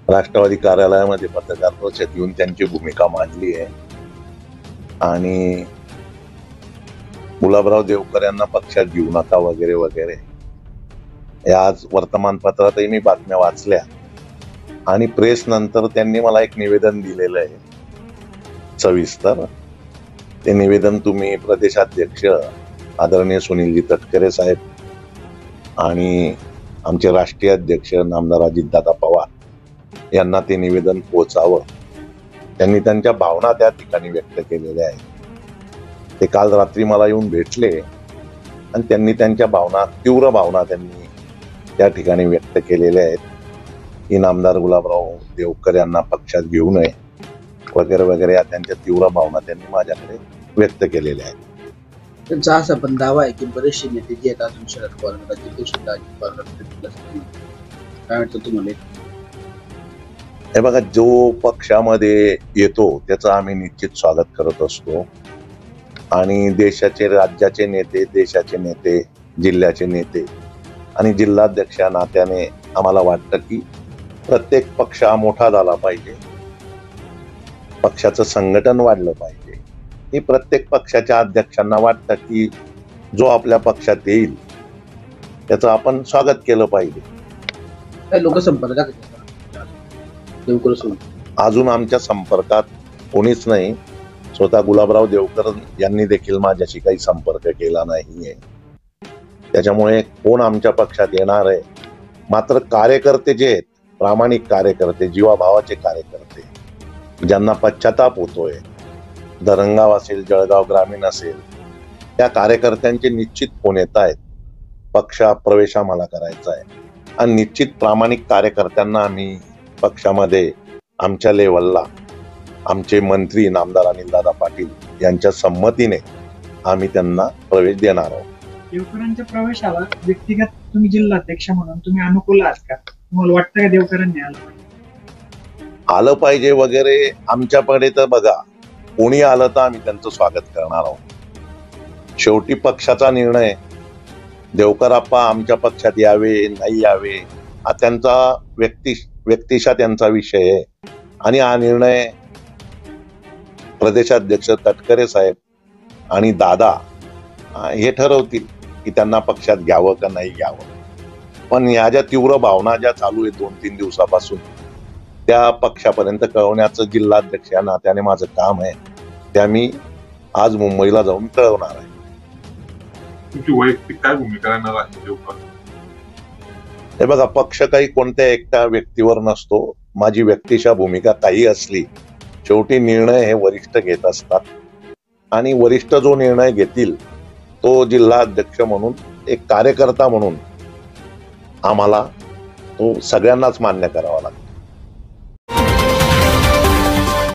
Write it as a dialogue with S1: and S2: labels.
S1: राष्ट्रवादी कार्यालयामध्ये पत्रकार परिषद येऊन त्यांची भूमिका मांडली आहे आणि गुलाबराव देवकर यांना पक्षात घेऊ नका वगैरे वगैरे. आज वर्तमानपत्रातही मी बातम्या वाचल्या आणि प्रेस नंतर त्यांनी मला एक निवेदन दिलेलं आहे सविस्तर. ते निवेदन तुम्ही प्रदेशाध्यक्ष आदरणीय सुनीलजी तटकरे साहेब आणि आमचे राष्ट्रीय अध्यक्ष नामदार अजितदादा पवार यांना ते निवेदन पोहोचावं. त्यांनी त्यांच्या भावना त्या ठिकाणी व्यक्त केलेल्या आहेत. ते काल रात्री मला येऊन भेटले आणि त्यांनी त्यांच्या भावना, तीव्र भावना त्यांनी त्या ठिकाणी व्यक्त केलेल्या आहेत की नामदार गुलाबराव देवकर यांना पक्षात घेऊ नये वगैरे वगैरे. या त्यांच्या तीव्र भावना त्यांनी माझ्याकडे व्यक्त केलेल्या आहेत.
S2: त्यांचा असा पण दावा आहे की बरेचसे नेते जे आहेत अजून शरद पवार काय वाटतं तुम्हाला?
S1: हे बघा, जो पक्षामध्ये येतो त्याचं आम्ही निश्चित स्वागत करत असतो आणि देशाचे, राज्याचे नेते, देशाचे नेते, जिल्ह्याचे नेते आणि जिल्हाध्यक्ष या नात्याने आम्हाला वाटतं की प्रत्येक पक्ष हा मोठा झाला पाहिजे, पक्षाचं संघटन वाढलं पाहिजे. हे प्रत्येक पक्षाच्या अध्यक्षांना वाटतं की जो आपल्या पक्षात येईल त्याचं आपण स्वागत केलं पाहिजे.
S2: लोक संपर्कात
S1: अजून आमच्या संपर्कात कोणीच नाही. स्वतः गुलाबराव देवकर यांनी देखील माझ्याशी काही संपर्क केला नाहीये. त्याच्यामुळे कोण आमच्या पक्षात येणार आहे. मात्र कार्यकर्ते जे आहेत, प्रामाणिक कार्यकर्ते, जीवाभावाचे कार्यकर्ते, ज्यांना पश्चाताप होतोय, धरणगाव असेल, जळगाव ग्रामीण असेल, त्या कार्यकर्त्यांचे निश्चित फोन येत आहेत. पक्ष प्रवेश आम्हाला करायचा आहे आणि निश्चित प्रामाणिक कार्यकर्त्यांना आम्ही पक्षामध्ये आमच्या लेवलला आमचे मंत्री नामदार अनिलदादा पाटील यांच्या संमतीने आम्ही त्यांना प्रवेश देणार आहोत.
S3: देवकरांच्या प्रवेशाला व्यक्तिगत तुम्ही जिल्हाध्यक्ष म्हणून तुम्ही अनुकूल आहात का? तुम्हाला वाटतं का देवकरांनी आलं
S1: पाहिजे वगैरे? आमच्याकडे तर बघा, कोणी आलं तर आम्ही त्यांचं स्वागत करणार आहोत. शेवटी पक्षाचा निर्णय. देवकर आप्पा आमच्या पक्षात यावे नाही यावे हा त्यांचा व्यक्तिशा त्यांचा विषय आहे आणि हा निर्णय प्रदेशाध्यक्ष तटकरे साहेब आणि दादा हे ठरवतील की त्यांना पक्षात घ्यावं का नाही घ्यावं. पण या ज्या तीव्र भावना ज्या चालू आहेत 2-3 दिवसापासून, त्या पक्षापर्यंत कळवण्याचं जिल्हाध्यक्ष या नात्याने माझं काम आहे. त्या मी आज मुंबईला जाऊन कळवणार आहे.
S4: तुमची वैयक्तिक काय भूमिका राहणार आहे?
S1: हे बघा, पक्ष काही कोणत्या एकट्या व्यक्तीवर नसतो. माझी व्यक्तिशा भूमिका काही असली, शेवटी निर्णय हे वरिष्ठ घेत असतात आणि वरिष्ठ जो निर्णय घेतील तो जिल्हा अध्यक्ष म्हणून, एक कार्यकर्ता म्हणून आम्हाला तो सगळ्यांनाच मान्य करावा लागतो.